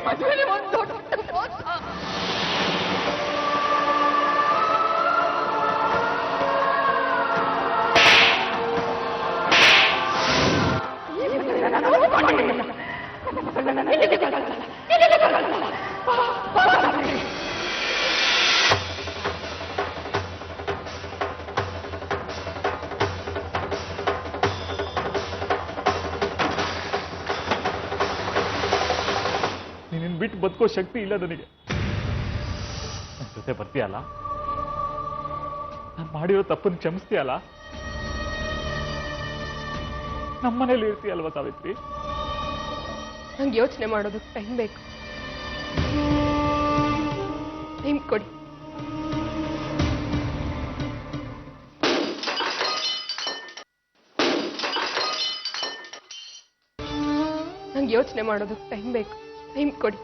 ಮದುವೆಗೆ ಒಂದು ದೊಡ್ಡ ಮೋಸ. ನೀನ್ ಬಿಟ್ಟು ಬದುಕೋ ಶಕ್ತಿ ಇಲ್ಲ ನನಗೆ. ನನ್ನ ಜೊತೆ ಬರ್ತೀಯಲ್ಲ, ನಾನು ಮಾಡಿರೋ ತಪ್ಪನ್ನು ಕ್ಷಮಿಸ್ತೀಯಲ್ಲ, ನಮ್ಮನೇಲಿ ಇರ್ತೀಯಲ್ವಾ ಸಾವಿತ್ರಿ? ನಂಗೆ ಯೋಚನೆ ಮಾಡೋದಕ್ಕೆ ಟೈಮ್ ಬೇಕು. ಟೈಮ್ ಕೊಡಿ. ನಂಗೆ ಯೋಚನೆ ಮಾಡೋದಕ್ಕೆ ಟೈಮ್ ಬೇಕು. ಟೈಮ್ ಕೊಡಿ.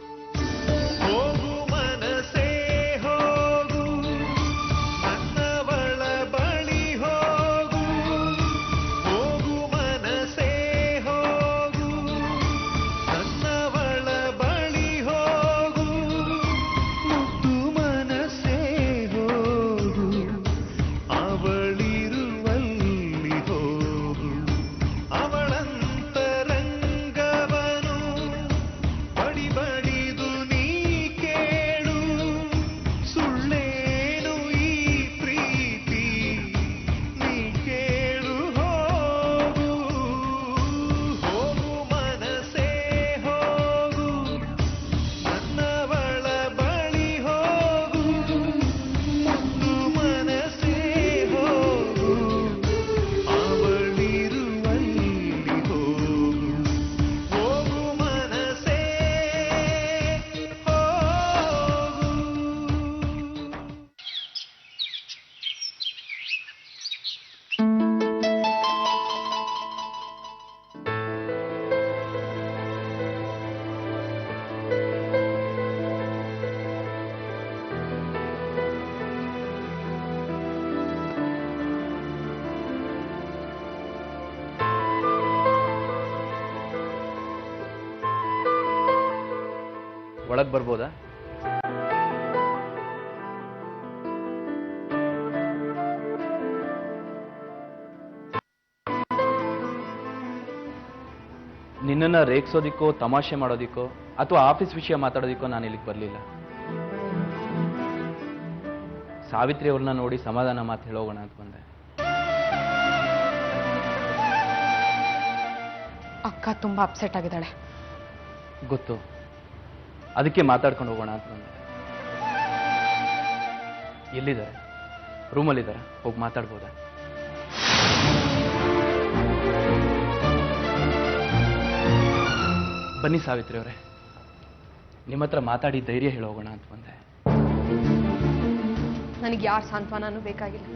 ಒಳಗೆ ಬರ್ಬೋದಾ? ನಿನ್ನನ್ನು ರೇಗಿಸೋದಿಕ್ಕೋ, ತಮಾಷೆ ಮಾಡೋದಿಕ್ಕೋ, ಅಥವಾ ಆಫೀಸ್ ವಿಷಯ ಮಾತಾಡೋದಿಕ್ಕೋ ನಾನು ಇಲ್ಲಿಗೆ ಬರಲಿಲ್ಲ. ಸಾವಿತ್ರಿ ಅವ್ರನ್ನ ನೋಡಿ ಸಮಾಧಾನ ಮಾತು ಹೇಳೋಗೋಣ ಅಂತ ಬಂದೆ. ಅಕ್ಕ ತುಂಬಾ ಅಪ್ಸೆಟ್ ಆಗಿದ್ದಾಳೆ. ಗೊತ್ತು, ಅದಕ್ಕೆ ಮಾತಾಡ್ಕೊಂಡು ಹೋಗೋಣ ಅಂತ ಬಂದೆ. ಎಲ್ಲಿದ್ದಾರೆ? ರೂಮಲ್ಲಿದ್ದಾರೆ, ಹೋಗಿ ಮಾತಾಡ್ಬೋದಾ? ಬನ್ನಿ ಸಾವಿತ್ರಿ ಅವರೇ, ನಿಮ್ಮ ಹತ್ರ ಮಾತಾಡಿ ಧೈರ್ಯ ಹೇಳೋಗೋಣ ಅಂತ ಬಂದೆ. ನನಗೆ ಯಾರ ಸಾಂತ್ವನನೂ ಬೇಕಾಗಿಲ್ಲ.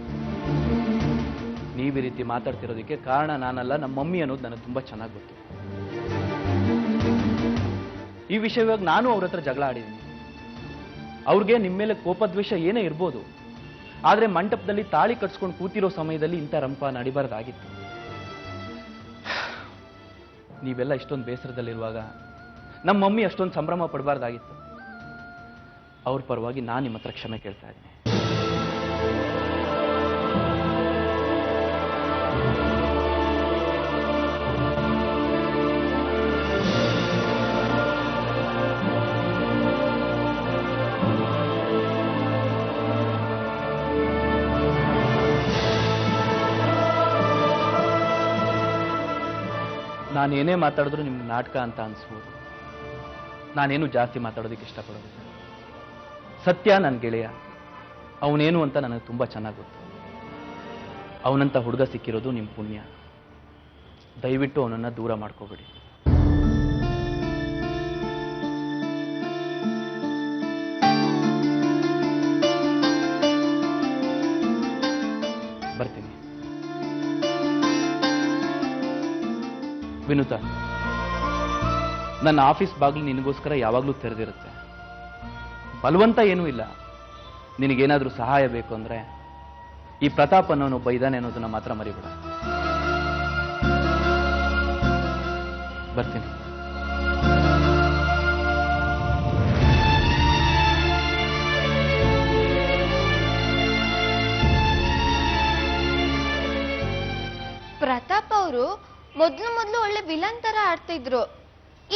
ನೀವು ಈ ರೀತಿ ಮಾತಾಡ್ತಿರೋದಕ್ಕೆ ಕಾರಣ ನಾನಲ್ಲ, ನಮ್ಮ ಮಮ್ಮಿ ಅನ್ನೋದು ನನಗೆ ತುಂಬಾ ಚೆನ್ನಾಗಿ ಗೊತ್ತು. ಈ ವಿಷಯವಾಗಿ ನಾನು ಅವ್ರ ಹತ್ರ ಜಗಳ ಆಡಿದ್ದೀನಿ. ಅವ್ರಿಗೆ ನಿಮ್ಮ ಮೇಲೆ ಕೋಪದ್ವೇಷ ಏನೇ ಇರ್ಬೋದು, ಆದ್ರೆ ಮಂಟಪದಲ್ಲಿ ತಾಳಿ ಕಟ್ಸ್ಕೊಂಡು ಕೂತಿರೋ ಸಮಯದಲ್ಲಿ ಇಂಥ ರಂಪ ನಡಿಬಾರ್ದಾಗಿತ್ತು. ನೀವೆಲ್ಲ ಇಷ್ಟೊಂದು ಬೇಸರದಲ್ಲಿರುವಾಗ ನಮ್ಮ ಮಮ್ಮಿ ಅಷ್ಟೊಂದು ಸಂಭ್ರಮ ಪಡಬಾರ್ದಾಗಿತ್ತು. ಅವ್ರ ಪರವಾಗಿ ನಾನು ನಿಮ್ಮ ಹತ್ರ ಕ್ಷಮೆ ಕೇಳ್ತಾ ಇದ್ದೀನಿ. ನಾನೇನೇ ಮಾತಾಡಿದ್ರು ನಿಮ್ಗೆ ನಾಟಕ ಅಂತ ಅನ್ಸ್ಬೋದು. ನಾನೇನು ಜಾಸ್ತಿ ಮಾತಾಡೋದಕ್ಕೆ ಇಷ್ಟಪಡೋದಿಲ್ಲ. ಸತ್ಯ ನನ್ನ ಗೆಳೆಯ, ಅವನೇನು ಅಂತ ನನಗೆ ತುಂಬ ಚೆನ್ನಾಗಿ ಗೊತ್ತು. ಅವನಂತ ಹುಡುಗ ಸಿಕ್ಕಿರೋದು ನಿಮ್ಮ ಪುಣ್ಯ. ದಯವಿಟ್ಟು ಅವನನ್ನು ದೂರ ಮಾಡ್ಕೋಬೇಡಿ. ಬರ್ತೀನಿ. ವಿನುತಾ, ನನ್ನ ಆಫೀಸ್ ಬಾಗಿಲು ನಿನಗೋಸ್ಕರ ಯಾವಾಗಲೂ ತೆರೆದಿರುತ್ತೆ. ಬಲವಂತ ಏನೂ ಇಲ್ಲ. ನಿನಗೇನಾದ್ರೂ ಸಹಾಯ ಬೇಕು ಅಂದ್ರೆ ಈ ಪ್ರತಾಪ್ ಅನ್ನೋನೊಬ್ಬ ಇದ್ದಾನೆ ಅನ್ನೋದನ್ನ ಮಾತ್ರ ಮರಿಬೇಡ. ಬರ್ತೀನಿ. ಪ್ರತಾಪ್ ಅವರು ಮೊದ್ಲು ಒಳ್ಳೆ ವಿಲನ್ ತರ ಆಡ್ತಿದ್ರು.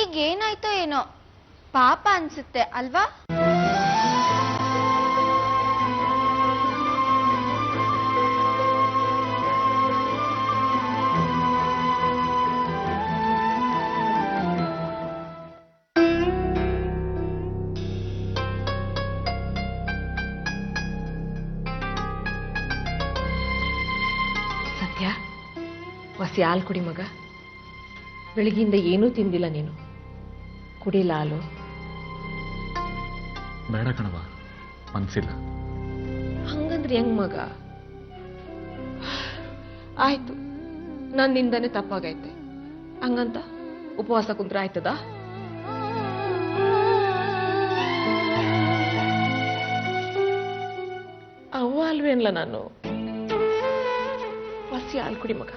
ಈಗ ಏನಾಯ್ತೋ ಏನೋ, ಪಾಪ ಅನ್ಸುತ್ತೆ ಅಲ್ವಾ? ಸತ್ಯ, ಹೊಸಿ ಹಾಲು ಕುಡಿ ಮಗ. ಬೆಳಗಿಂದ ಏನೂ ತಿಂದಿಲ್ಲ ನೀನು. ಕುಡಿಲ್ಲ ಹಾಲು. ಬೇಡ ಕಣವ, ಮನ್ಸಿಲ್ಲ. ಹಂಗಂದ್ರೆ ಹೆಂಗ್ ಮಗ? ಆಯ್ತು, ನನ್ನಿಂದನೇ ತಪ್ಪಾಗೈತೆ. ಹಂಗಂತ ಉಪವಾಸ ಕುಂತ್ರೆ ಆಯ್ತದ? ಅವ್ವ ಅಲ್ವೇನ್ಲ ನಾನು? ಹೊಸಿ ಹಾಲು ಕುಡಿ ಮಗ.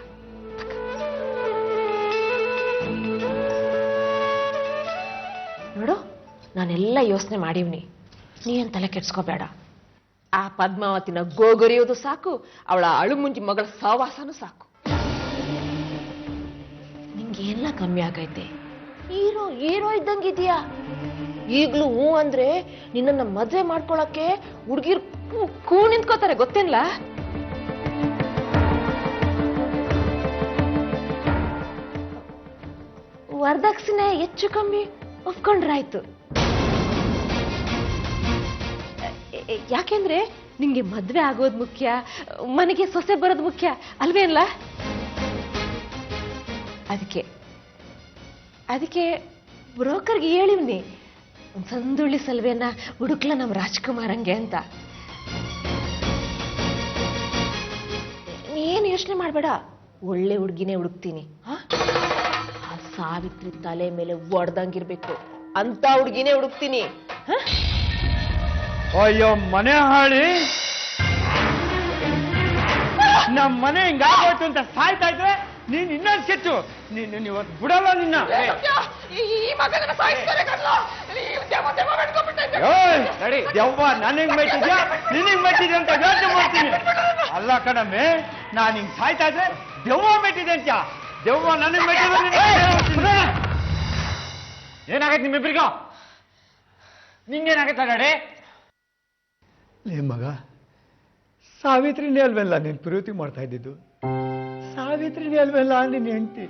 ನೋಡು, ನಾನೆಲ್ಲ ಯೋಚನೆ ಮಾಡೀವ್ನಿ. ನೀ ಏನ್ ತಲೆ ಕೆಡ್ಸ್ಕೋಬೇಡ. ಆ ಪದ್ಮಾವತಿನ ಗೋಗರಿಯೋದು ಸಾಕು, ಅವಳ ಅಳುಮುಂಜಿ ಮಗಳ ಸಹವಾಸನೂ ಸಾಕು. ನಿಂಗೆ ಎಲ್ಲ ಕಮ್ಮಿ ಆಗೈತೆ. ಹೀರೋ ಇದ್ದಂಗಿದ್ಯಾ. ಈಗ್ಲೂ ಹೂ ಅಂದ್ರೆ ನಿನ್ನ ಮದ್ವೆ ಮಾಡ್ಕೊಳಕ್ಕೆ ಹುಡುಗಿರ್ ಕೂ ನಿಂತ್ಕೋತಾರೆ, ಗೊತ್ತೇನ್ಲ? ವರದಕ್ಷಿಣೆ ಹೆಚ್ಚು ಕಮ್ಮಿ ಒಪ್ಕೊಂಡ್ರಾಯ್ತು. ಯಾಕೆಂದ್ರೆ ನಿಂಗೆ ಮದ್ವೆ ಆಗೋದು ಮುಖ್ಯ, ಮನೆಗೆ ಸೊಸೆ ಬರೋದು ಮುಖ್ಯ ಅಲ್ವೇನ್ಲ? ಅದಕ್ಕೆ ಬ್ರೋಕರ್ಗೆ ಹೇಳಿವ್ನಿ, ಒಂದ್ ಸಂದುಳ್ಳಿ ಸಲ್ವೆನ ಹುಡುಕ್ಲ ನಮ್ ರಾಜ್ಕುಮಾರಂಗೆ ಅಂತ. ನೀನ್ ಯೋಚನೆ ಮಾಡ್ಬೇಡ, ಒಳ್ಳೆ ಹುಡುಗಿನೇ ಹುಡುಕ್ತೀನಿ. ಆ ಸಾವಿತ್ರಿ ತಲೆ ಮೇಲೆ ಒಡ್ದಂಗಿರ್ಬೇಕು ಅಂತ ಹುಡುಗಿನೇ ಹುಡುಕ್ತೀನಿ. ಅಯ್ಯೋ ಮನೆ ಹಾಳಿ, ನಮ್ಮ ಮನೆ ಹಿಂಗಾಗೋಯ್ತು ಅಂತ ಸಾಯ್ತಾ ಇದ್ರೆ ನೀನ್ ಇನ್ನೊಂದು ಕೆಚ್ಚು ನೀವು ಬಿಡಲ್ಲ ನಿನ್ನ. ನಡಿ ದೆವ್ವ ನನಗ್ ಮೆಟ್ಟಿದ್ಯಾ ನಿನಗ್ ಮೆಟ್ಟಿದ್ಯಾ ಅಂತ ಯೋಚನೆ ಮಾಡ್ತೀನಿ. ಅಲ್ಲ ಕಣಮ್ಮೆ, ನಾನ್ ಹಿಂಗ್ ಸಾಯ್ತಾ ಇದ್ರೆ ದೆವ್ವ ಮೆಟ್ಟಿದೆ ಅಂತ. ದೆವ್ವ ನನಗ್ ಮೆಟ್ಟಿದ್ರೆ ಏನಾಗೈತೆ ನಿಮ್ಮಿಬ್ರಿಗ? ನಿಂಗೇನಾಗೈತ ನಡೆ? ಲೇ ಮಗ, ಸಾವಿತ್ರಿನೇ ಅಲ್ವೆಲ್ಲ ನೀನು ಪ್ರೀತಿ ಮಾಡ್ತಾ ಇದ್ದಿದ್ದು. ಸಾವಿತ್ರಿನೇ ಅಲ್ವೆಲ್ಲ ನಿನ್ನ ಹೆಂಡತಿ.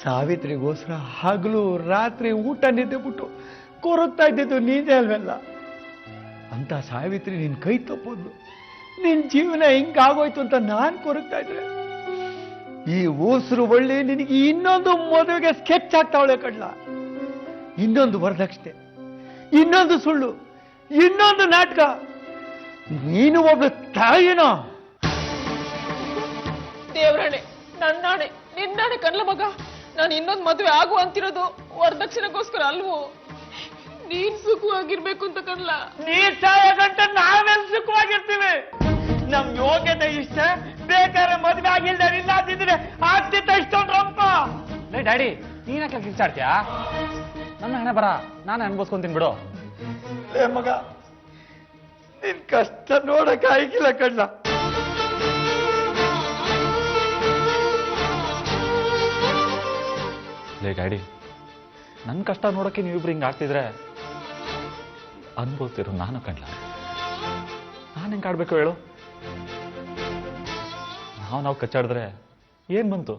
ಸಾವಿತ್ರಿಗೋಸ್ಕರ ಹಗಲು ರಾತ್ರಿ ಊಟ ನಿದ್ದೆ ಬಿಟ್ಟು ಕೊರಗ್ತಾ ಇದ್ದಿದ್ದು ನೀನೇ ಅಲ್ವೆಲ್ಲ. ಅಂತ ಸಾವಿತ್ರಿ ನಿನ್ನ ಕೈ ತಪ್ಪೋದು, ನಿನ್ನ ಜೀವನ ಹಿಂಗಾಗೋಯ್ತು ಅಂತ ನಾನು ಕೊರಗ್ತಾ ಇದ್ರೆ, ಈ ಓಸರು ಒಳ್ಳೆ ನಿನಗೆ ಇನ್ನೊಂದು ಮದುವೆಗೆ ಸ್ಕೆಚ್ ಆಗ್ತಾವಳೆ ಕಡ್ಲ. ಇನ್ನೊಂದು ವರದಕ್ಷಿಣೆ, ಇನ್ನೊಂದು ಸುಳ್ಳು, ಇನ್ನೊಂದು ನಾಟಕ. ನೀನು ಒಬ್ಬ ತಾಯಿನೋ? ದೇವ್ರಾಣೆ, ನನ್ನಾಣೆ, ನಿನ್ನಾಣೆ ಕನ್ಲ ಮಗ. ನಾನು ಇನ್ನೊಂದು ಮದುವೆ ಆಗು ಅಂತಿರೋದು ವರದಕ್ಷಿಣೆಗೋಸ್ಕರ ಅಲ್ವೋ? ನೀನ್ ಸುಖವಾಗಿರ್ಬೇಕು ಅಂತ ಕನ್ಲ. ನೀರ್ ಸಾಯ ಗಂಟ ನಾವೆಲ್ಲ ಸುಖವಾಗಿರ್ತೀವಿ. ನಮ್ ಯೋಗ್ಯತೆ ಇಷ್ಟ, ಬೇಕಾದ್ರೆ ಮದ್ವೆ ಆಗಿಲ್ದ ಇಲ್ಲಾದಿದ್ರೆ ಆಗ್ತಿತ್ತ ಇಷ್ಟೊಂದು ರಂಪ. ಲೇ ಡ್ಯಾಡಿ, ನೀನಕ್ಕೆ ಕಿಚ್ಚಾಡ್ತೀಯಾ? ನನ್ನ ಹಣೆ ಬರ ನಾನು ಅನ್ಭವಿಸ್ಕೊಂತೀನಿ ಬಿಡು. ಲೇ ಮಗ, ನಿನ್ ಕಷ್ಟ ನೋಡಕ್ ಆಗಿಲ್ಲ ಕಣ್ಣ. ಲೇ ಡ್ಯಾಡಿ, ನನ್ನ ಕಷ್ಟ ನೋಡೋಕ್ಕೆ ನೀವಿಬ್ರು ಹಿಂಗೆ ಆಗ್ತಿದ್ರೆ ಅನ್ಬೋತಿರೋ ನಾನು ಕಣ್ಲ. ನಾನು ಹೆಂಗೆ ಆಡ್ಬೇಕು ಹೇಳು? ನಾವು ಕಚ್ಚಾಡಿದ್ರೆ ಏನ್ ಬಂತು?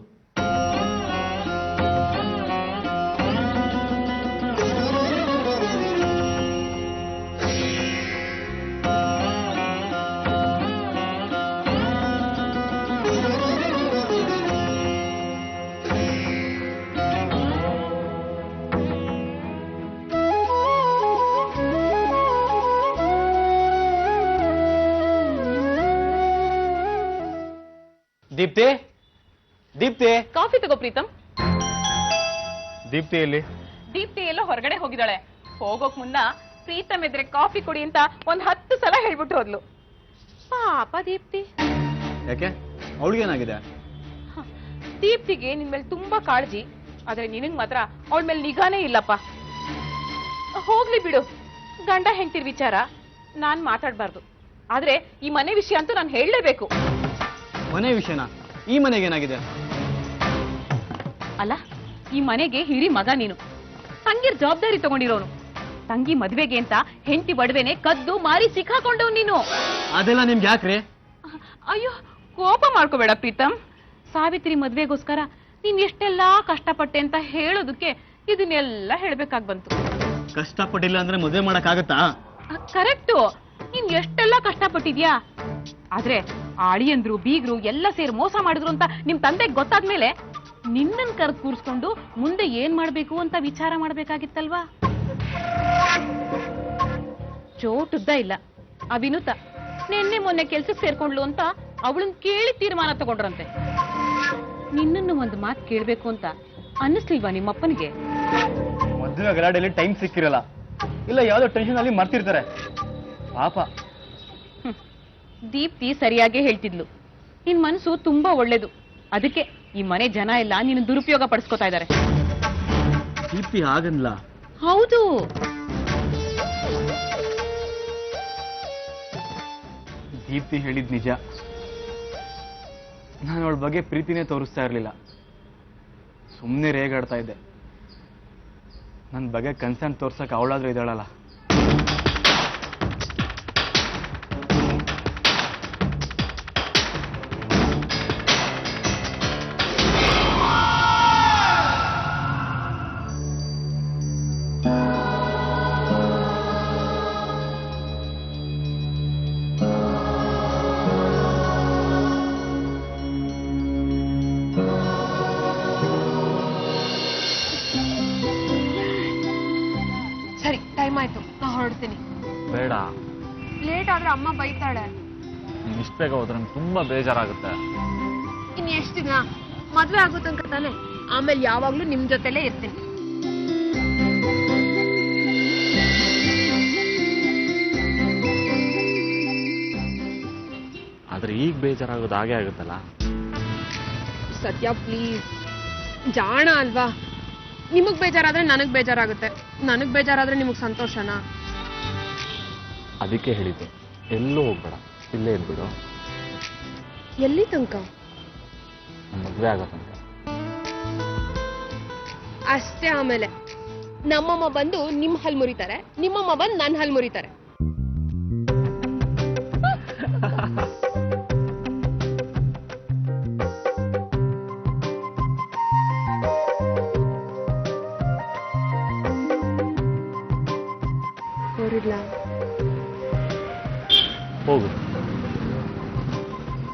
ದೀಪ್ತಿ, ದೀಪ್ತಿ, ಕಾಫಿ ತಗೋ ಪ್ರೀತಮ್. ದೀಪ್ತಿ ಎಲ್ಲಿ? ದೀಪ್ತಿ ಎಲ್ಲೋ ಹೊರಗಡೆ ಹೋಗಿದ್ದಾಳೆ. ಹೋಗೋಕ್ ಮುನ್ನ ಪ್ರೀತಮ್ ಎದ್ರೆ ಕಾಫಿ ಕೊಡಿ ಅಂತ 10 ಸಲ ಹೇಳ್ಬಿಟ್ಟು ಹೋದ್ಲು. ಪಾಪ ದೀಪ್ತಿ. ಯಾಕೆ, ಅವಳಿಗೇನಾಗಿದೆ? ದೀಪ್ತಿಗೆ ನಿನ್ ಮೇಲೆ ತುಂಬಾ ಕಾಳಜಿ, ಆದ್ರೆ ನಿನಗ್ ಮಾತ್ರ ಅವಳ ಮೇಲೆ ನಿಗಾನೇ ಇಲ್ಲಪ್ಪ. ಹೋಗ್ಲಿ ಬಿಡು, ಗಂಡ ಹೆಂಡ್ತಿರ್ ವಿಚಾರ ನಾನ್ ಮಾತಾಡ್ಬಾರ್ದು. ಆದ್ರೆ ಈ ಮನೆ ವಿಷಯ ಅಂತೂ ನಾನು ಹೇಳಲೇಬೇಕು. ಮನೆ ವಿಷಯನಾ? ಈ ಮನೆಗೆ ಏನಾಗಿದೆ? ಅಲ್ಲ, ಈ ಮನೆಗೆ ಹಿರಿ ಮಗ ನೀನು, ತಂಗಿರ್ ಜವಾಬ್ದಾರಿ ತಗೊಂಡಿರೋನು. ತಂಗಿ ಮದ್ವೆಗೆ ಅಂತ ಹೆಂಡತಿ ಬಡವೆನೆ ಕದ್ದು ಮಾರಿ ಸಿಕ್ಕಾಕೊಂಡವ್ ನೀನು. ಅದೆಲ್ಲ ನಿಮ್ಗೆ ಯಾಕ್ರಿ? ಅಯ್ಯೋ, ಕೋಪ ಮಾಡ್ಕೋಬೇಡ ಪ್ರೀತಮ್. ಸಾವಿತ್ರಿ ಮದ್ವೆಗೋಸ್ಕರ ನೀನ್ ಎಷ್ಟೆಲ್ಲಾ ಕಷ್ಟಪಟ್ಟೆ ಅಂತ ಹೇಳೋದಕ್ಕೆ ಇದನ್ನೆಲ್ಲ ಹೇಳ್ಬೇಕಾಗ್ ಬಂತು. ಕಷ್ಟಪಟ್ಟಿಲ್ಲ ಅಂದ್ರೆ ಮದುವೆ ಮಾಡಕ್ಕಾಗತ್ತಾ? ಕರೆಕ್ಟು, ನೀನ್ ಎಷ್ಟೆಲ್ಲಾ ಕಷ್ಟಪಟ್ಟಿದ್ಯಾ. ಆದ್ರೆ ಆಳಿಯಂದ್ರು ಬೀಗ್ರು ಎಲ್ಲ ಸೇರಿ ಮೋಸ ಮಾಡಿದ್ರು ಅಂತ ನಿಮ್ ತಂದೆಗೆ ಗೊತ್ತಾದ್ಮೇಲೆ ನಿನ್ನನ್ ಕರೆದು ಕೂರಿಸ್ಕೊಂಡು ಮುಂದೆ ಏನ್ ಮಾಡ್ಬೇಕು ಅಂತ ವಿಚಾರ ಮಾಡ್ಬೇಕಾಗಿತ್ತಲ್ವಾ? ಚೋಟುದ್ದ ಇಲ್ಲ. ಆ ವಿನುತ ನಿನ್ನೆ ಮೊನ್ನೆ ಕೆಲ್ಸಕ್ಕೆ ಸೇರ್ಕೊಂಡ್ಲು ಅಂತ ಅವಳನ್ ಕೇಳಿ ತೀರ್ಮಾನ ತಗೊಂಡ್ರಂತೆ. ನಿನ್ನನ್ನು ಒಂದು ಮಾತು ಕೇಳ್ಬೇಕು ಅಂತ ಅನ್ನಿಸ್ಲಿಲ್ವಾ ನಿಮ್ಮಪ್ಪನಿಗೆ? ಮದುವೆ ಗಲಾಟೆಯಲ್ಲಿ ಟೈಮ್ ಸಿಕ್ಕಿರಲ್ಲ, ಇಲ್ಲ ಯಾವ್ದೋ ಟೆನ್ಷನ್ ಅಲ್ಲಿ ಮರ್ತಿರ್ತಾರೆ ಪಾಪ. ದೀಪ್ತಿ ಸರಿಯಾಗಿ ಹೇಳ್ತಿದ್ಲು, ನಿನ್ ಮನಸ್ಸು ತುಂಬಾ ಒಳ್ಳೇದು, ಅದಕ್ಕೆ ಈ ಮನೆ ಜನ ಎಲ್ಲ ನೀನು ದುರುಪಯೋಗ ಪಡಿಸ್ಕೊತಾ ಇದ್ದಾರೆ. ದೀಪ್ತಿ ಹಾಗನ್ಲ? ಹೌದು. ದೀಪ್ತಿ ಹೇಳಿದ್ ನಿಜ. ನಾನು ಅವಳ ಬಗ್ಗೆ ಪ್ರೀತಿನೇ ತೋರಿಸ್ತಾ ಇರ್ಲಿಲ್ಲ, ಸುಮ್ಮನೆ ರೇಗಾಡ್ತಾ ಇದ್ದೆ. ನನ್ನ ಬಗ್ಗೆ ಕನ್ಸರ್ನ್ ತೋರ್ಸಕ್ ಅವಳಾದ್ರೂ ಇದ್ದಾಳಲ್ಲ. ಸರಿ, ಟೈಮ್ ಆಯ್ತು, ನಾ ಹೊರಡ್ತೀನಿ. ಬೇಡ, ಲೇಟ್ ಆದ್ರೆ ಅಮ್ಮ ಬೈತಾಳೆ. ನೀನು ಇಷ್ಟು ಬೇಗ ಹೋದ್ರೆ ನಂಗೆ ತುಂಬಾ ಬೇಜಾರಾಗುತ್ತೆ. ಇನ್ ಎಷ್ಟು ದಿನ? ಮದ್ವೆ ಆಗೋ ತನಕ ತಾನೆ, ಆಮೇಲೆ ಯಾವಾಗ್ಲೂ ನಿಮ್ ಜೊತೆಲೇ ಇರ್ತೀನಿ. ಆದ್ರೆ ಈಗ ಬೇಜಾರಾಗೋದು ಹಾಗೆ ಆಗುತ್ತಲ್ಲ. ಸತ್ಯ ಪ್ಲೀಸ್, ಜಾಣ ಅಲ್ವಾ? ನಿಮಗ್ ಬೇಜಾರಾದ್ರೆ ನನಗ್ ಬೇಜಾರಾಗುತ್ತೆ, ನನಗ್ ಬೇಜಾರಾದ್ರೆ ನಿಮಗ್ ಸಂತೋಷನಾ? ಅದಕ್ಕೆ ಹೇಳಿದ್ದು, ಎಲ್ಲೂ ಹೋಗ್ಬೇಡ, ಇಲ್ಲೇ ಇದ್ಬಿಡು. ಎಲ್ಲಿ ತನಕ? ನಮ್ಮ ಮದುವೆ ಆಗೋ ತನಕ ಅಷ್ಟೇ. ಆಮೇಲೆ ನಮ್ಮಮ್ಮ ಬಂದು ನಿಮ್ ಹಲ್ ಮುರಿತಾರೆ, ನಿಮ್ಮಮ್ಮ ಬಂದು ನನ್ನ ಹಲ್ ಮುರಿತಾರೆ. ಹೋಗು,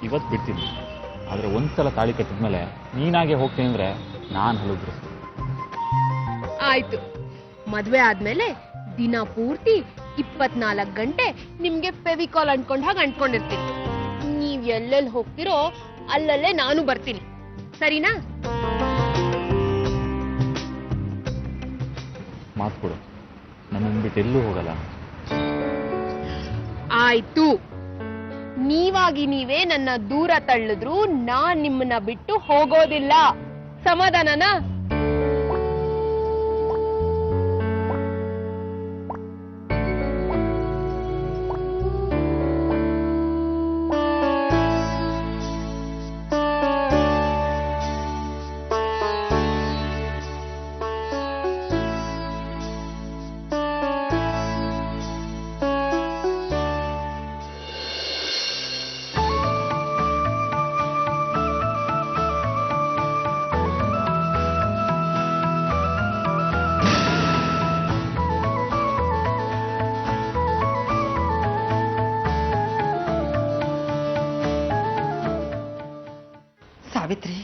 ಇವತ್ತು ಬಿಡ್ತೀನಿ. ಆದ್ರೆ ಒಂದ್ಸಲ ತಾಳಿ ಕಟ್ಟಿದ್ಮೇಲೆ ನೀನಾಗೆ ಹೋಗ್ತೀನಿ ಅಂದ್ರೆ ನಾನು ಹಲುದ್ರು. ಆಯ್ತು, ಮದ್ವೆ ಆದ್ಮೇಲೆ ದಿನ ಪೂರ್ತಿ 24 ಗಂಟೆ ನಿಮ್ಗೆ ಫೆವಿಕಾಲ್ ಅಂಟ್ಕೊಂಡ್ ಹಾಗೆ ಅಂಟ್ಕೊಂಡಿರ್ತೀನಿ. ನೀವ್ ಎಲ್ಲೆಲ್ಲಿ ಹೋಗ್ತಿರೋ ಅಲ್ಲಲ್ಲೇ ನಾನು ಬರ್ತೀನಿ, ಸರಿನಾ? ಮಾತು ಕೊಡು, ನನ್ನನ್ನು ಬಿಟ್ಟು ಎಲ್ಲೂ ಹೋಗಲ್ಲ. ಆಯ್ತು, ನೀವಾಗಿ ನೀವೇ ನನ್ನ ದೂರ ತಳ್ಳಿದ್ರು ನಾನ್ ನಿಮ್ಮನ್ನ ಬಿಟ್ಟು ಹೋಗೋದಿಲ್ಲ. ಸಮಾಧಾನನಾ? ಸಾವಿತ್ರಿ,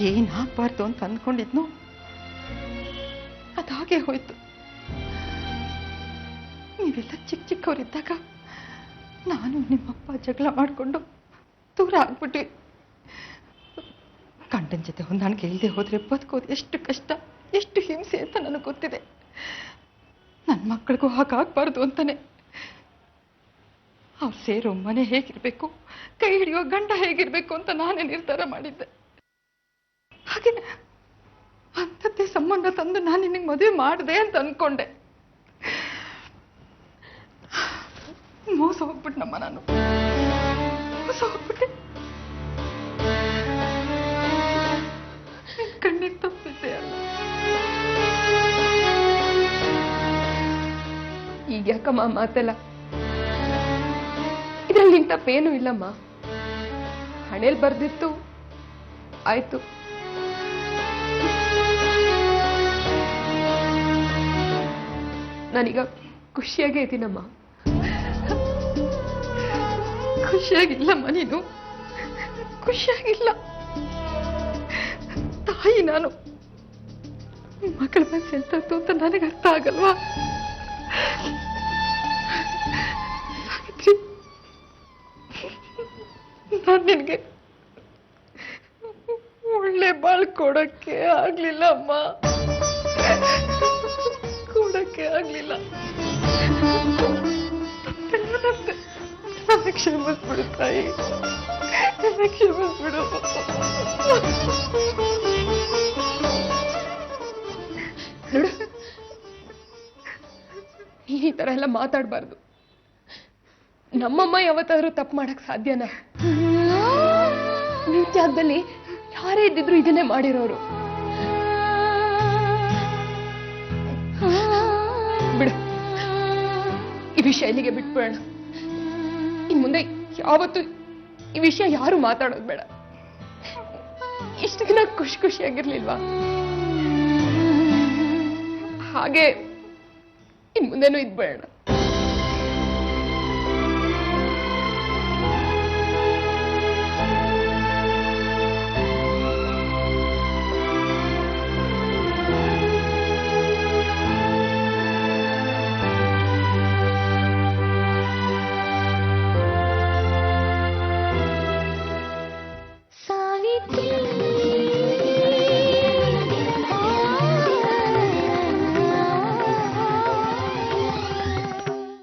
ಏನಾಗ್ಬಾರ್ದು ಅಂತ ಅಂದ್ಕೊಂಡಿದ್ನು, ಅದಾಗೆ ಹೋಯ್ತು. ನೀವೆಲ್ಲ ಚಿಕ್ಕವರಿದ್ದಾಗ ನಾನು ನಿಮ್ಮಪ್ಪ ಜಗಳ ಮಾಡಿಕೊಂಡು ದೂರ ಆಗ್ಬಿಟ್ವಿ. ಗಂಡನ ಜೊತೆ ಹೊಂದಾಣಿಕೆ ಇಲ್ಲದೆ ಹೋದ್ರೆ ಬದುಕೋದು ಎಷ್ಟು ಕಷ್ಟ, ಎಷ್ಟು ಹಿಂಸೆ ಅಂತ ನನಗೆ ಗೊತ್ತಿದೆ. ನನ್ನ ಮಕ್ಕಳಿಗೂ ಹಾಗಾಗ್ಬಾರ್ದು ಅಂತಾನೆ ಅವ್ರು ಸೇರೋ ಮನೆ ಹೇಗಿರ್ಬೇಕು, ಕೈ ಹಿಡಿಯೋ ಗಂಡ ಹೇಗಿರ್ಬೇಕು ಅಂತ ನಾನೇ ನಿರ್ಧಾರ ಮಾಡಿದ್ದೆ. ಹಾಗೆ ಅಂಥದ್ದೇ ಸಂಬಂಧ ತಂದು ನಾನು ನಿನಗೆ ಮದುವೆ ಮಾಡಿದೆ ಅಂತ ಅನ್ಕೊಂಡೆ. ಮೋಸ ಹೋಗ್ಬಿಟ್ನಮ್ಮ, ನಾನು ಮೋಸ ಹೋಗ್ಬಿಟ್ಟೆ. ಕಣ್ಣಿಗೆ ತಪ್ಪಿದ್ದೆ ಅಲ್ಲ. ಈಗ ಯಾಕಮ್ಮ ಮಾತೆಲ್ಲ? ಇದ್ರಲ್ಲಿ ನಿನ್ ತಪ್ಪೇನು ಇಲ್ಲಮ್ಮ. ಹಣೆಲ್ ಬರ್ದಿತ್ತು, ಆಯ್ತು. ನಾನೀಗ ಖುಷಿಯಾಗೇ ಇದ್ದೀನಮ್ಮ. ಖುಷಿಯಾಗಿಲ್ಲಮ್ಮ, ನೀನು ಖುಷಿಯಾಗಿಲ್ಲ. ತಾಯಿ ನಾನು, ಮಕ್ಕಳ ಮನಸ್ಸು ಎಂತದ್ದು ಅಂತ ನನಗೆ ಅರ್ಥ ಆಗಲ್ವಾ? ಸಾವಿತ್ರಿ, ನಾನು ನಿನಗೆ ಒಳ್ಳೆ ಬಾಳ್ ಕೊಡಕ್ಕೆ ಆಗ್ಲಿಲ್ಲ ಅಮ್ಮ, ಕೊಡಕ್ಕೆ ಆಗ್ಲಿಲ್ಲ. ನನ್ನ ಕ್ಷಮಿಸ್ಬಿಡು ತಾಯಿ, ನನ್ನ ಕ್ಷಮಿಸ್ಬಿಡು. ನೋಡು, ನೀನ್ ಈ ತರ ಎಲ್ಲ ಮಾತಾಡ್ಬಾರ್ದು. ನಮ್ಮಮ್ಮ ಯಾವತ್ತಾದ್ರೂ ತಪ್ಪು ಮಾಡಕ್ ಸಾಧ್ಯನಾ? ನಿನ್ ಜಾಗದಲ್ಲಿ ಯಾರೇ ಇದ್ದಿದ್ರು ಇದನ್ನೇ ಮಾಡಿರೋರು. ಬಿಡು, ಈ ವಿಷಯ ಇಲ್ಲಿಗೆ ಬಿಟ್ಬಿಡೋಣ. ಇನ್ ಮುಂದೆ ಯಾವತ್ತು ಈ ವಿಷಯ ಯಾರು ಮಾತಾಡೋದು ಬೇಡ. ಇಷ್ಟು ದಿನ ಖುಷಿಯಾಗಿರ್ಲಿಲ್ವಾ? ಹಾಗೆ ಇನ್ ಮುಂದೆನೂ ಇದ್ಬೇಡ.